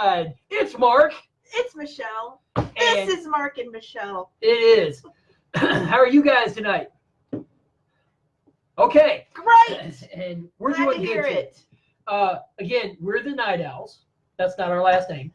side. It's Mark. It's Michelle. This is Mark and Michelle. It is. How are you guys tonight? Okay. Great. And we're Glad doing to hear good. it. Again, we're the Night Owls. That's not our last name.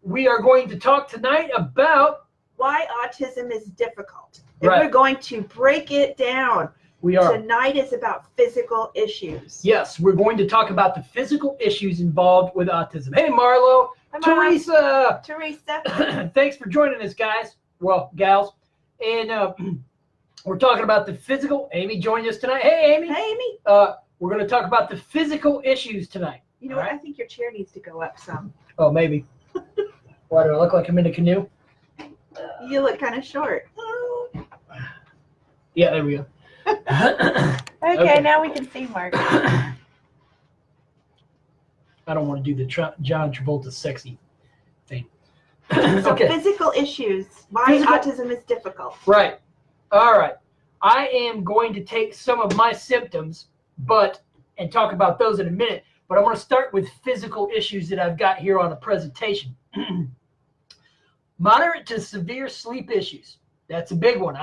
We are going to talk tonight about Why autism is difficult. And Right. we're going to break it down. we are. Tonight is about physical issues. Yes, we're going to talk about the physical issues involved with autism. Hey, Marlo. Hi, Mom. Teresa. Teresa. Thanks for joining us, guys. Well, gals. And we're talking about the physical. Amy joined us tonight. Hey, Amy. Hey, Amy. We're going to talk about the physical issues tonight. You know what? I think your chair needs to go up some. Oh, maybe. Why do I look like I'm in a canoe? You look kind of short. Yeah, there we go. Okay, now we can see Mark. I don't want to do the John Travolta sexy thing. So Okay. physical issues. Why Physical- autism is difficult. Right. All right. I am going to take some of my symptoms, and talk about those in a minute. But I want to start with physical issues that I've got here on a presentation. Moderate to severe sleep issues. That's a big one.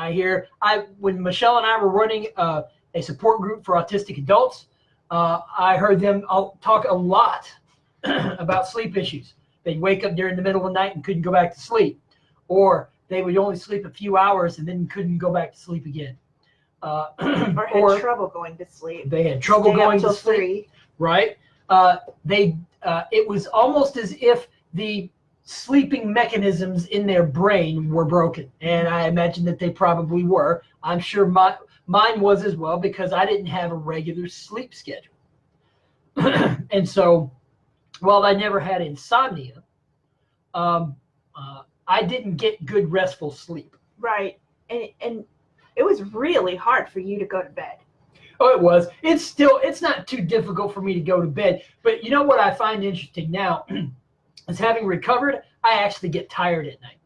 When Michelle and I were running a support group for autistic adults, I heard them talk a lot about sleep issues. They'd wake up during the middle of the night and couldn't go back to sleep, or they would only sleep a few hours and then couldn't go back to sleep again. Or had trouble going to sleep. They had trouble Stay going up till to sleep. 3. Right? It was almost as if the sleeping mechanisms in their brain were broken, and I imagine that they probably were. I'm sure mine was as well, because I didn't have a regular sleep schedule. And so, while I never had insomnia, I didn't get good restful sleep. Right. And it was really hard for you to go to bed. Oh, it was. It's not too difficult for me to go to bed. But you know what I find interesting now is, having recovered, I actually get tired at night.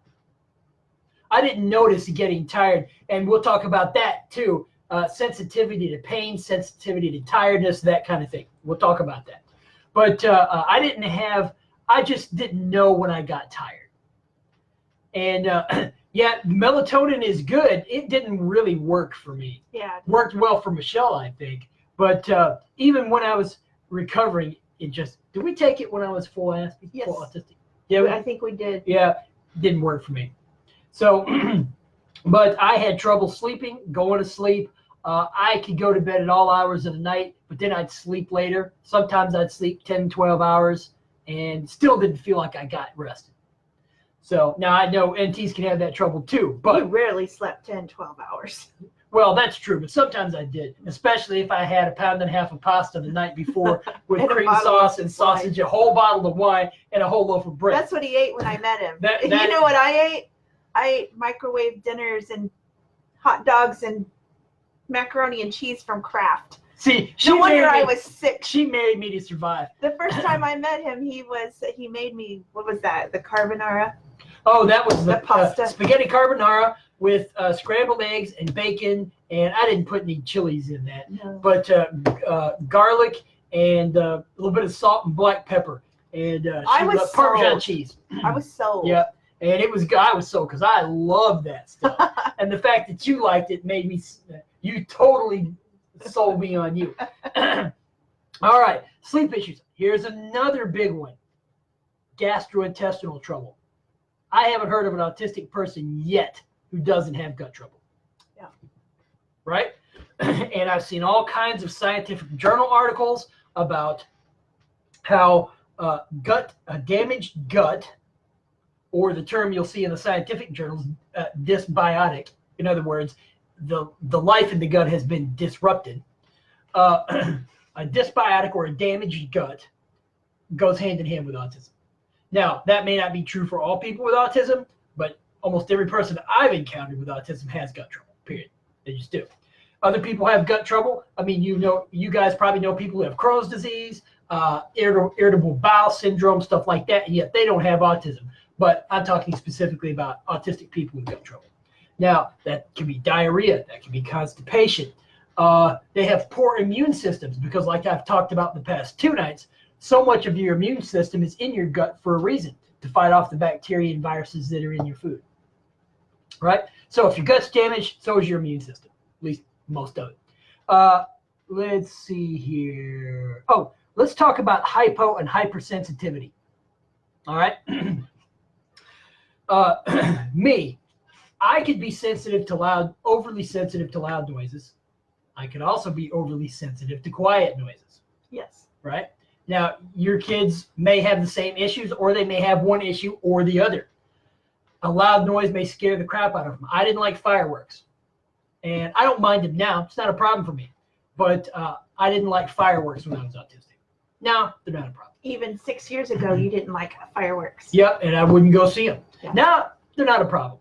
I didn't notice getting tired. And we'll talk about that too. Sensitivity to pain, sensitivity to tiredness, that kind of thing. We'll talk about that. But I just didn't know when I got tired. And yeah, melatonin is good. It didn't really work for me. Yeah. Worked well for Michelle, I think. But even when I was recovering, did we take it when I was full autistic? Yeah, I think we did. Yeah, it didn't work for me. So, but I had trouble sleeping, going to sleep. I could go to bed at all hours of the night, but then I'd sleep later. Sometimes I'd sleep 10, 12 hours and still didn't feel like I got rested. So now I know NTs can have that trouble too, but You rarely slept 10, 12 hours. well, that's true, but sometimes I did, especially if I had 1.5 pounds of pasta the night before with And a cream bottle sauce of and sausage, a whole bottle of wine, and a whole loaf of bread. That's what he ate when I met him. That- You know what I ate? I ate microwave dinners and hot dogs and macaroni and cheese from Kraft. See, No wonder I was sick. She married me to survive. The first time I met him, he made me, what was that? The carbonara? Oh, that was the pasta. Spaghetti carbonara with scrambled eggs and bacon, and I didn't put any chilies in that, No. but garlic and a little bit of salt and black pepper, and I was Parmesan sold. cheese. I was sold. Yeah, and I was so, because I love that stuff. And the fact that you liked it made me, you totally sold me on you. All right, sleep issues. Here's another big one. Gastrointestinal trouble. I haven't heard of an autistic person yet who doesn't have gut trouble. Yeah. Right? And I've seen all kinds of scientific journal articles about how a damaged gut, or the term you'll see in the scientific journals, dysbiotic. In other words, the life in the gut has been disrupted. A dysbiotic or a damaged gut goes hand in hand with autism. Now, that may not be true for all people with autism, but almost every person that I've encountered with autism has gut trouble, period. They just do. Other people have gut trouble. I mean, you guys probably know people who have Crohn's disease, irritable bowel syndrome, stuff like that, and yet they don't have autism. But I'm talking specifically about autistic people with gut trouble. Now, that can be diarrhea, that can be constipation. They have poor immune systems because, like I've talked about in the past 2 nights, so much of your immune system is in your gut for a reason, to fight off the bacteria and viruses that are in your food, right? So if your gut's damaged, so is your immune system, at least most of it. Let's see here. Oh, let's talk about hypo and hypersensitivity. All right. Me, I could be overly sensitive to loud noises. I could also be overly sensitive to quiet noises. Yes. Right? Now, your kids may have the same issues, or they may have one issue or the other. A loud noise may scare the crap out of them. I didn't like fireworks. And I don't mind them now. It's not a problem for me. But I didn't like fireworks when I was autistic. Now, they're not a problem. Even 6 years ago, you didn't like fireworks. Yep, and I wouldn't go see them. Yeah. Now, they're not a problem.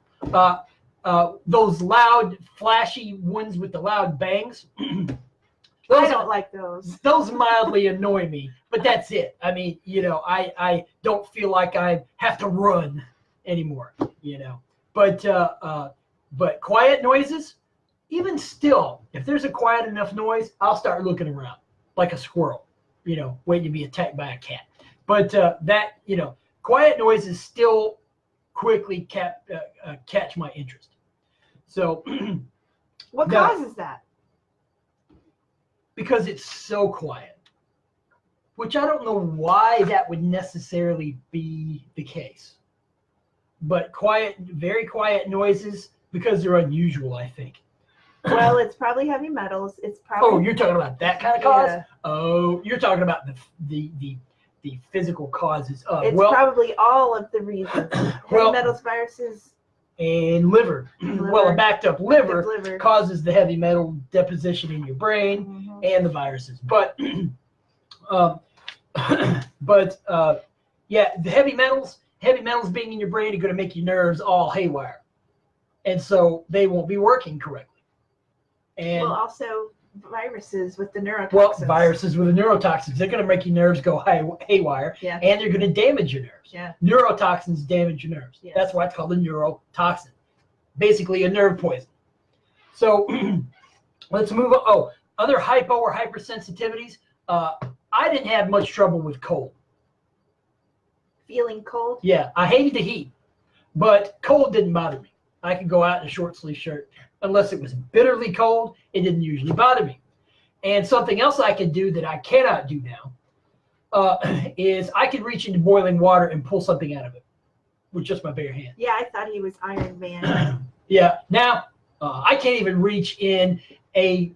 Those loud, flashy ones with the loud bangs, I those don't like those. Those mildly annoy me, but that's it. I mean, I don't feel like I have to run anymore, But quiet noises, even still, if there's a quiet enough noise, I'll start looking around like a squirrel, waiting to be attacked by a cat. But quiet noises still quickly catch my interest. So what causes that? Because it's so quiet, which I don't know why that would necessarily be the case. But very quiet noises, because they're unusual, I think. Well, it's probably heavy metals. It's probably. Oh, you're talking about that kind of cause? Yeah. Oh, you're talking about the physical causes of. It's probably all of the reasons. Heavy metals, viruses, and liver. Well, a backed up liver causes the heavy metal deposition in your brain and the viruses. But yeah, the heavy metals being in your brain are going to make your nerves all haywire, and so they won't be working correctly. And also viruses with the neurotoxins. Well, viruses with the neurotoxins, they're going to make your nerves go haywire, yeah. And they're going to damage your nerves. Yeah. Neurotoxins damage your nerves. Yes. That's why it's called a neurotoxin. Basically a nerve poison. So let's move on. Oh, other hypo or hypersensitivities. I didn't have much trouble with cold. Feeling cold? Yeah, I hated the heat, but cold didn't bother me. I could go out in a short sleeve shirt. Unless it was bitterly cold, it didn't usually bother me. And something else I could do that I cannot do now is I could reach into boiling water and pull something out of it with just my bare hand. Yeah, I thought he was Iron Man. Yeah, now I can't even reach in a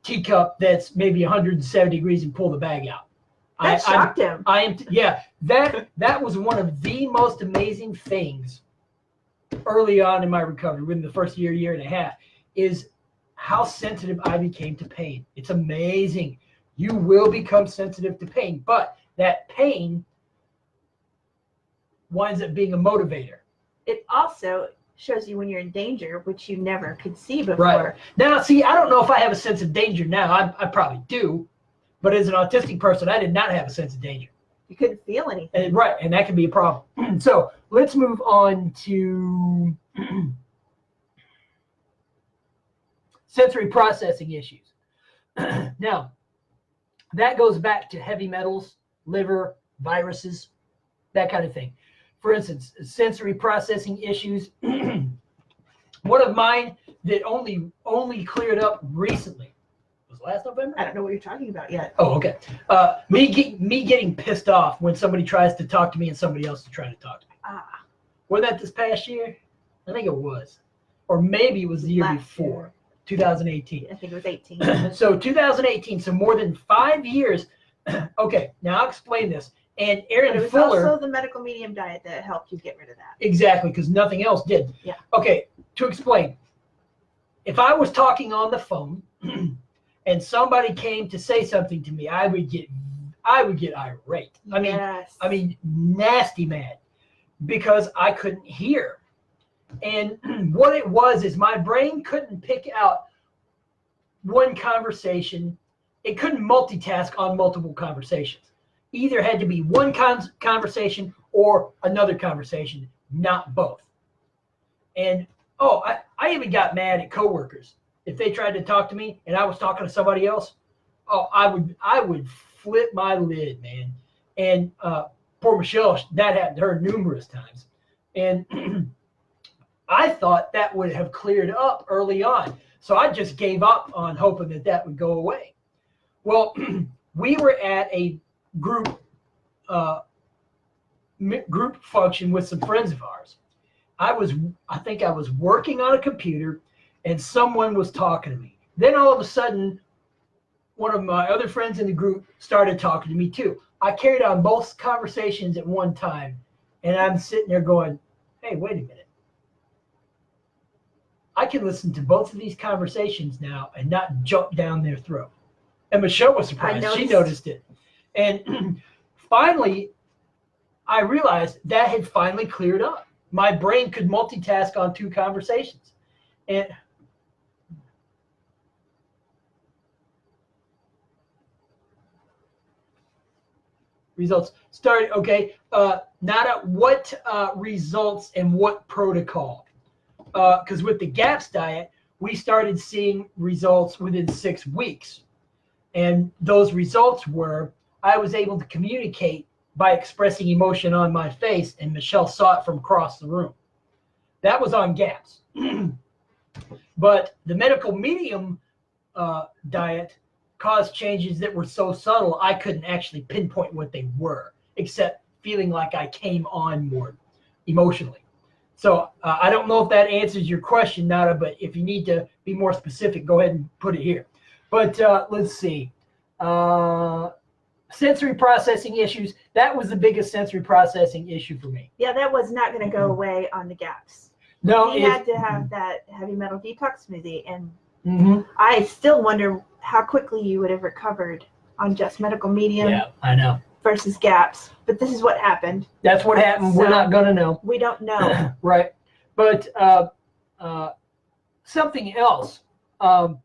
teacup that's maybe 170 degrees and pull the bag out. That shocked him. That was one of the most amazing things early on in my recovery, within the first year and a half, is how sensitive I became to pain. It's amazing. You will become sensitive to pain, but that pain winds up being a motivator. It also shows you when you're in danger, which you never could see before. Right. Now, see, I don't know if I have a sense of danger now. I probably do, but as an autistic person, I did not have a sense of danger. You couldn't feel anything. Right, and that can be a problem. So let's move on to sensory processing issues. Now, that goes back to heavy metals, liver, viruses, that kind of thing. For instance, sensory processing issues. One of mine that only cleared up recently. Last November? I don't know what you're talking about yet. Oh, okay. Me getting pissed off when somebody tries to talk to me and somebody else is trying to talk to me. Wasn't that this past year? I think it was. Or maybe it was the year before, 2018. I think it was 18. So 2018, so more than 5 years. Okay, now I'll explain this. And Aaron it was Fuller. Also the medical medium diet that helped you get rid of that. Exactly, because nothing else did. Yeah. Okay, to explain. If I was talking on the phone and somebody came to say something to me, I would get irate. Yes. I mean, nasty mad, because I couldn't hear. And what it was is my brain couldn't pick out one conversation. It couldn't multitask on multiple conversations. Either had to be one conversation or another conversation, not both. And I even got mad at coworkers. If they tried to talk to me and I was talking to somebody else, I would flip my lid, man. And poor Michelle, that happened to her numerous times. And I thought that would have cleared up early on. So I just gave up on hoping that that would go away. Well, we were at a group function with some friends of ours. I think I was working on a computer and someone was talking to me. Then all of a sudden, one of my other friends in the group started talking to me too. I carried on both conversations at one time, and I'm sitting there going, hey, wait a minute. I can listen to both of these conversations now and not jump down their throat. And Michelle was surprised. She noticed it. And finally, I realized that had finally cleared up. My brain could multitask on two conversations. And results started, okay. Nada, what results and what protocol? Because with the GAPS diet, we started seeing results within 6 weeks. And those results were, I was able to communicate by expressing emotion on my face, and Michelle saw it from across the room. That was on GAPS. But the medical medium diet caused changes that were so subtle, I couldn't actually pinpoint what they were, except feeling like I came on more emotionally. So I don't know if that answers your question, Nada, but if you need to be more specific, go ahead and put it here. But let's see. Sensory processing issues. That was the biggest sensory processing issue for me. Yeah, that was not going to go away on the GAPS. No, he had to have that heavy metal detox smoothie, and I still wonder how quickly you would have recovered on just medical medium. Yeah, I know. Versus GAPS, but this is what happened. That's what happened. So we're not going to know. We don't know. Right. But something else, and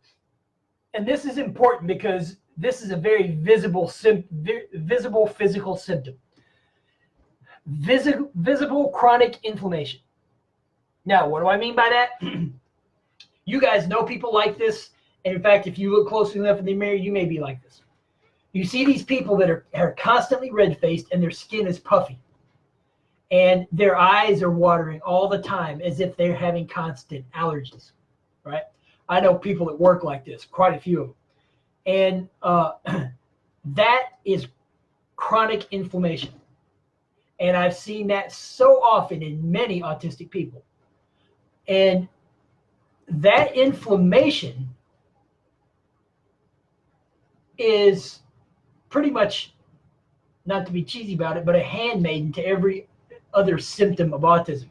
this is important because this is a very visible physical symptom. Visible chronic inflammation. Now, what do I mean by that? You guys know people like this. And in fact, if you look closely enough in the mirror, you may be like this. You see these people that are constantly red-faced and their skin is puffy. And their eyes are watering all the time as if they're having constant allergies, right? I know people that work like this, quite a few of them. And that is chronic inflammation. And I've seen that so often in many autistic people. And that inflammation is pretty much, not to be cheesy about it, but a handmaiden to every other symptom of autism.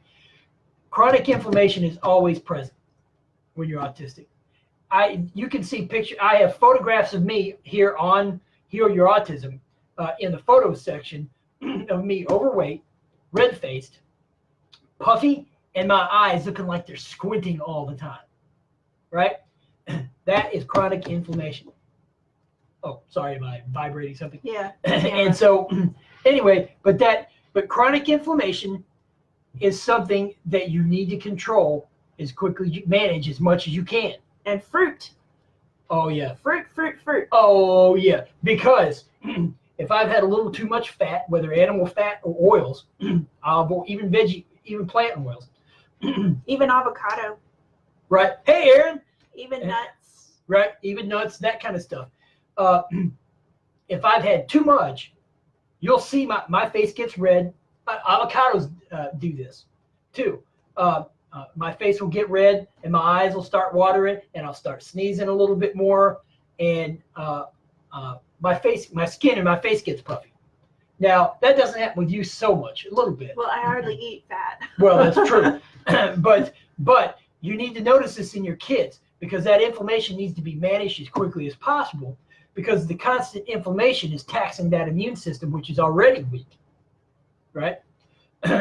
Chronic inflammation is always present when you're autistic. You can see pictures. I have photographs of me here on Heal Your Autism in the photos section of me overweight, red-faced, puffy, and my eyes looking like they're squinting all the time, right? That is chronic inflammation. Oh, sorry, am I vibrating something? Yeah. And so, anyway, but chronic inflammation is something that you need to control as quickly as you manage as much as you can. And fruit. Oh yeah. Fruit. Oh yeah, because if I've had a little too much fat, whether animal fat or oils, even veggie, even plant oils, even avocado. Right. Hey, Aaron. Even nuts. Right. Even nuts, that kind of stuff. If I've had too much, you'll see my face gets red. Avocados do this too. My face will get red and my eyes will start watering and I'll start sneezing a little bit more. And my skin and my face gets puffy. Now, that doesn't happen with you so much, a little bit. Well, I hardly eat fat. Well, that's true. But you need to notice this in your kids because that inflammation needs to be managed as quickly as possible because the constant inflammation is taxing that immune system, which is already weak, right?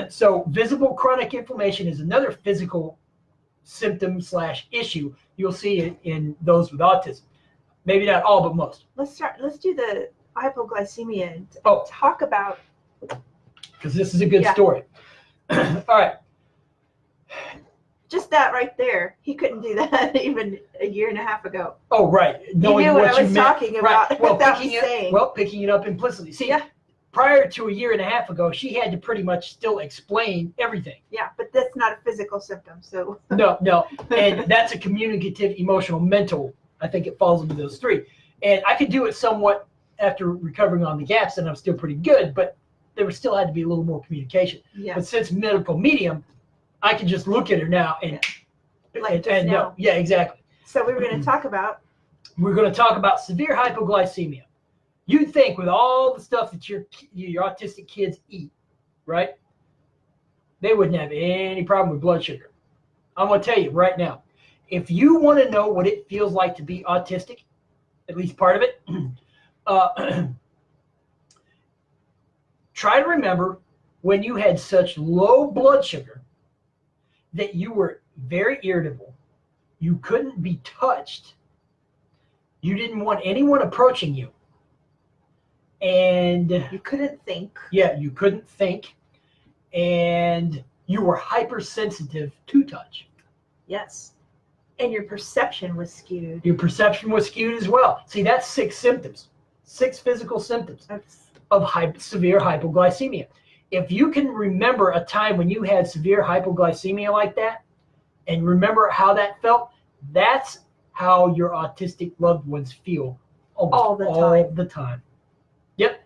So visible chronic inflammation is another physical symptom / issue you'll see in those with autism. Maybe not all, but most. Let's do the hypoglycemia and talk about. Because this is a good story. All right. Just that right there. He couldn't do that even a year and a half ago. Oh, right. Knowing he knew what I was talking about right. Well, without me saying. Picking it up implicitly. See, prior to a year and a half ago, she had to pretty much still explain everything. Yeah, but that's not a physical symptom. So No. And that's a communicative, emotional, mental. I think it falls into those three. And I could do it somewhat after recovering on the gaps, and I'm still pretty good, but there still had to be a little more communication. yeah, But since medical medium, I can just look at her now and like just and now. no, yeah, exactly. So we were going to talk about We're going to talk about severe hypoglycemia. You'd think with all the stuff that your autistic kids eat, right? They wouldn't have any problem with blood sugar. I'm going to tell you right now, if you want to know what it feels like to be autistic, at least part of it, try to remember when you had such low blood sugar that you were very irritable, you couldn't be touched, you didn't want anyone approaching you, and you couldn't think. yeah, you couldn't think, and you were hypersensitive to touch. Yes. And your perception was skewed. Your perception was skewed as well. See, that's 6 symptoms, 6 physical symptoms of severe hypoglycemia. If you can remember a time when you had severe hypoglycemia like that, and remember how that felt, that's how your autistic loved ones feel all the time. Yep.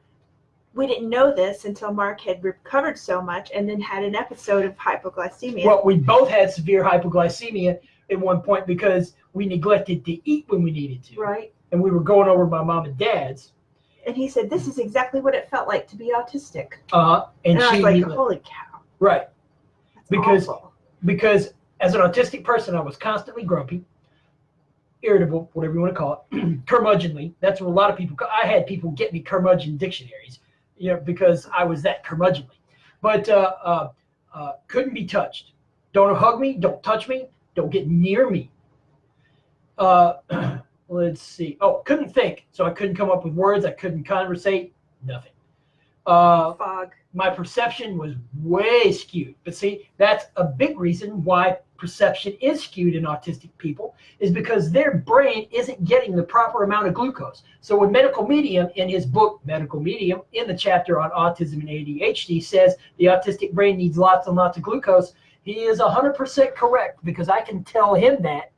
We didn't know this until Mark had recovered so much and then had an episode of hypoglycemia. Well, we both had severe hypoglycemia at one point because we neglected to eat when we needed to. Right. And we were going over to my mom and dad's. And he said, this is exactly what it felt like to be autistic. And I she was like, holy cow. Right. That's awful. Because as an autistic person, I was constantly grumpy, irritable, whatever you want to call it, curmudgeonly. That's what a lot of people, I had people get me curmudgeon dictionaries, because I was that curmudgeonly. But couldn't be touched. Don't hug me, don't touch me, don't get near me. Let's see. Oh, couldn't think. So I couldn't come up with words. I couldn't conversate. Nothing. Fog. My perception was way skewed. But see, that's a big reason why perception is skewed in autistic people, is because their brain isn't getting the proper amount of glucose. So when Medical Medium, in his book, Medical Medium, in the chapter on autism and ADHD, says the autistic brain needs lots and lots of glucose, he is 100% correct, because I can tell him that.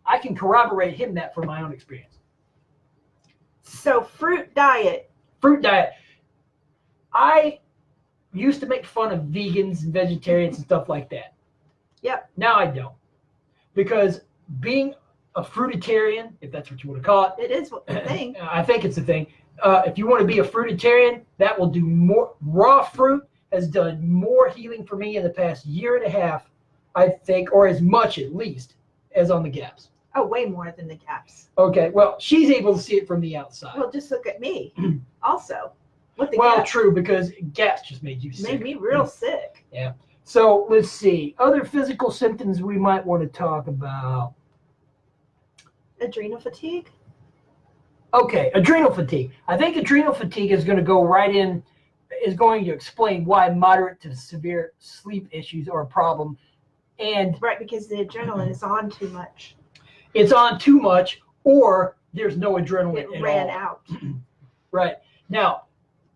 I can corroborate him that from my own experience. So fruit diet. Fruit diet. I used to make fun of vegans and vegetarians and stuff like that. Yep. Now I don't. Because being a fruitarian, if that's what you want to call it. It is a thing. I think it's a thing. If you want to be a fruitarian, that will do more. Raw fruit has done more healing for me in the past year and a half, I think, or as much at least, as on the gaps. Oh, way more than the gaps. Okay, well, she's able to see it from the outside. Well, just look at me also. With the Well, gaps. true, because gaps just made you sick. Made me real sick. Yeah. So let's see. Other physical symptoms we might want to talk about. Adrenal fatigue. Okay, adrenal fatigue. I think adrenal fatigue is going to go right in, is going to explain why moderate to severe sleep issues are a problem. And Right, because the adrenaline is on too much. it's on too much, or there's no adrenaline It at ran all. out. Right. Now,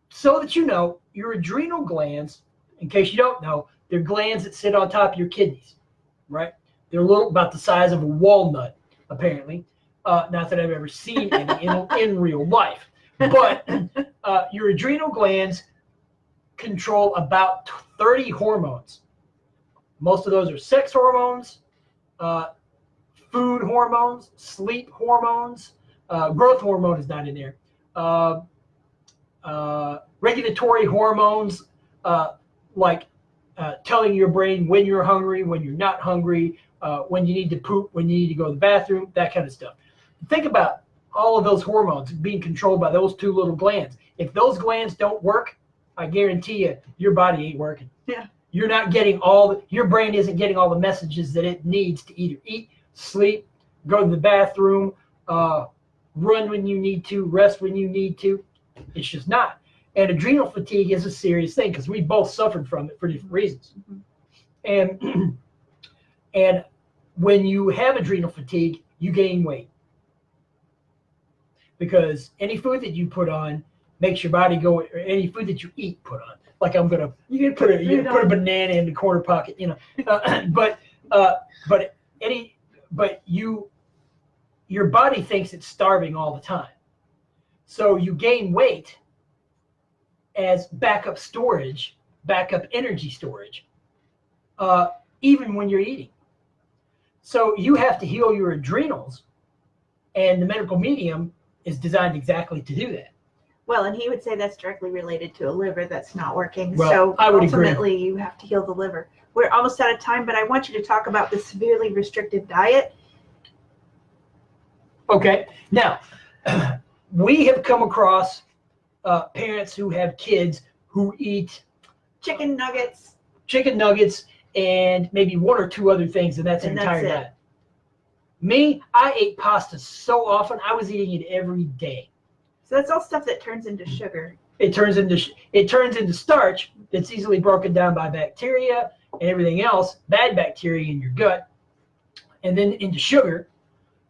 so that you know, your adrenal glands, in case you don't know, they're glands that sit on top of your kidneys, right? They're a little, about the size of a walnut, apparently. Not that I've ever seen any in real life. But your adrenal glands control about 30 hormones. Most of those are sex hormones, food hormones, sleep hormones. Growth hormone is not in there. Regulatory hormones, like telling your brain when you're hungry, when you're not hungry, when you need to poop, when you need to go to the bathroom, that kind of stuff. Think about all of those hormones being controlled by those 2 little glands. If those glands don't work, I guarantee you, your body ain't working. Yeah. You're not getting your brain isn't getting all the messages that it needs to either eat, sleep, go to the bathroom, run when you need to, rest when you need to. It's just not. And adrenal fatigue is a serious thing, because we both suffered from it for different reasons. Mm-hmm. And when you have adrenal fatigue, you gain weight. Because any food that you put on, makes your body go, or any food that you eat put on. Like you can put a banana in the corner pocket, but your body thinks it's starving all the time. So you gain weight as backup storage, backup energy storage, even when you're eating. So you have to heal your adrenals, and the medical medium is designed exactly to do that. Well, and he would say that's directly related to a liver that's not working. Well, so I would ultimately, agree. you have to heal the liver. We're almost out of time, but I want you to talk about the severely restricted diet. Okay. Now, we have come across parents who have kids who eat Chicken nuggets. And maybe one or two other things, and that's an entire diet. Me, I ate pasta so often, I was eating it every day. So that's all stuff that turns into sugar. It turns into starch that's easily broken down by bacteria and everything else, bad bacteria in your gut, and then into sugar.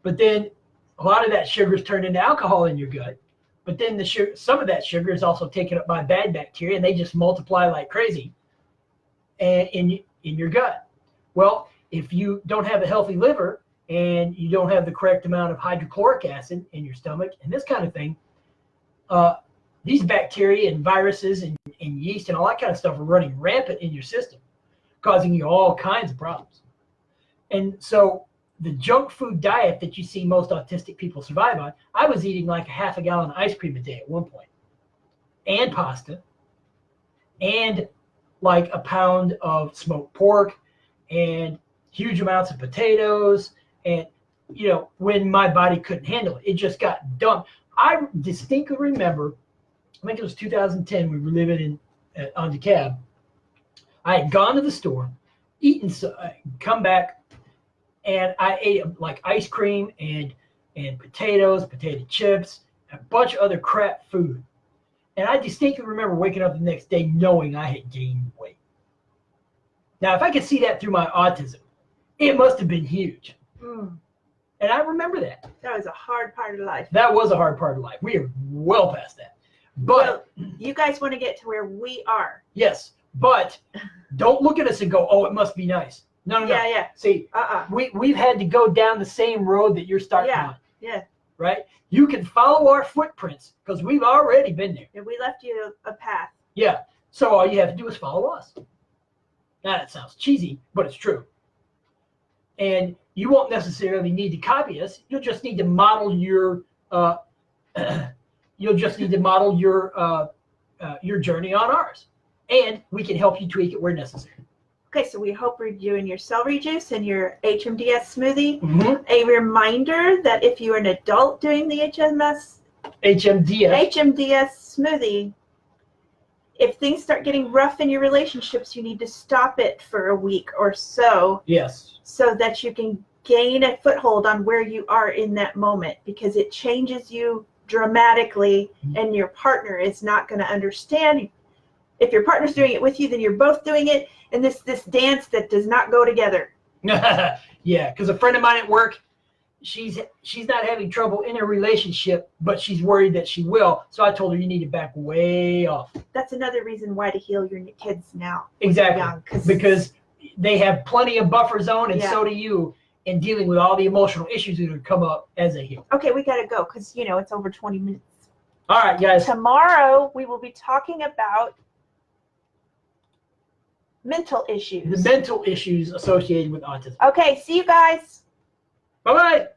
But then a lot of that sugar is turned into alcohol in your gut. But then some of that sugar is also taken up by bad bacteria, and they just multiply like crazy and in your gut. Well, if you don't have a healthy liver and you don't have the correct amount of hydrochloric acid in your stomach and this kind of thing, these bacteria and viruses and yeast and all that kind of stuff are running rampant in your system, causing you all kinds of problems. And so the junk food diet that you see most autistic people survive on, I was eating like a half a gallon of ice cream a day at one point, and pasta, and like a pound of smoked pork, and huge amounts of potatoes, and when my body couldn't handle it, it just got dumb. I distinctly remember, I think it was 2010, we were living on DeKalb. I had gone to the store, eaten, come back, and I ate like ice cream and potatoes, potato chips, a bunch of other crap food. And I distinctly remember waking up the next day knowing I had gained weight. Now, if I could see that through my autism, it must have been huge. Mm. And I remember that. That was a hard part of life. That was a hard part of life. We are well past that. But you guys want to get to where we are. Yes, but don't look at us and go, oh, it must be nice. No. Yeah. See, we've had to go down the same road that you're starting on. Yeah. Right? You can follow our footprints because we've already been there. And we left you a path. Yeah. So all you have to do is follow us. Now that sounds cheesy, but it's true. And you won't necessarily need to copy us. You'll just need to model your your journey on ours, and we can help you tweak it where necessary. Okay, so we hope we're doing your celery juice and your HMDS smoothie. Mm-hmm. A reminder that if you are an adult doing the HMDS smoothie, if things start getting rough in your relationships, you need to stop it for a week or so. Yes. So that you can gain a foothold on where you are in that moment, because it changes you dramatically, and your partner is not going to understand. If your partner's doing it with you, then you're both doing it, and this dance that does not go together. Yeah, because a friend of mine at work, she's not having trouble in a relationship, but she's worried that she will. So I told her you need to back way off. That's another reason why to heal your kids now. Exactly, because they have plenty of buffer zone, and so do you, in dealing with all the emotional issues that would come up as they heal. Okay, we got to go because, it's over 20 minutes. All right, guys. Tomorrow, we will be talking about mental issues. The mental issues associated with autism. Okay, see you guys. Bye-bye.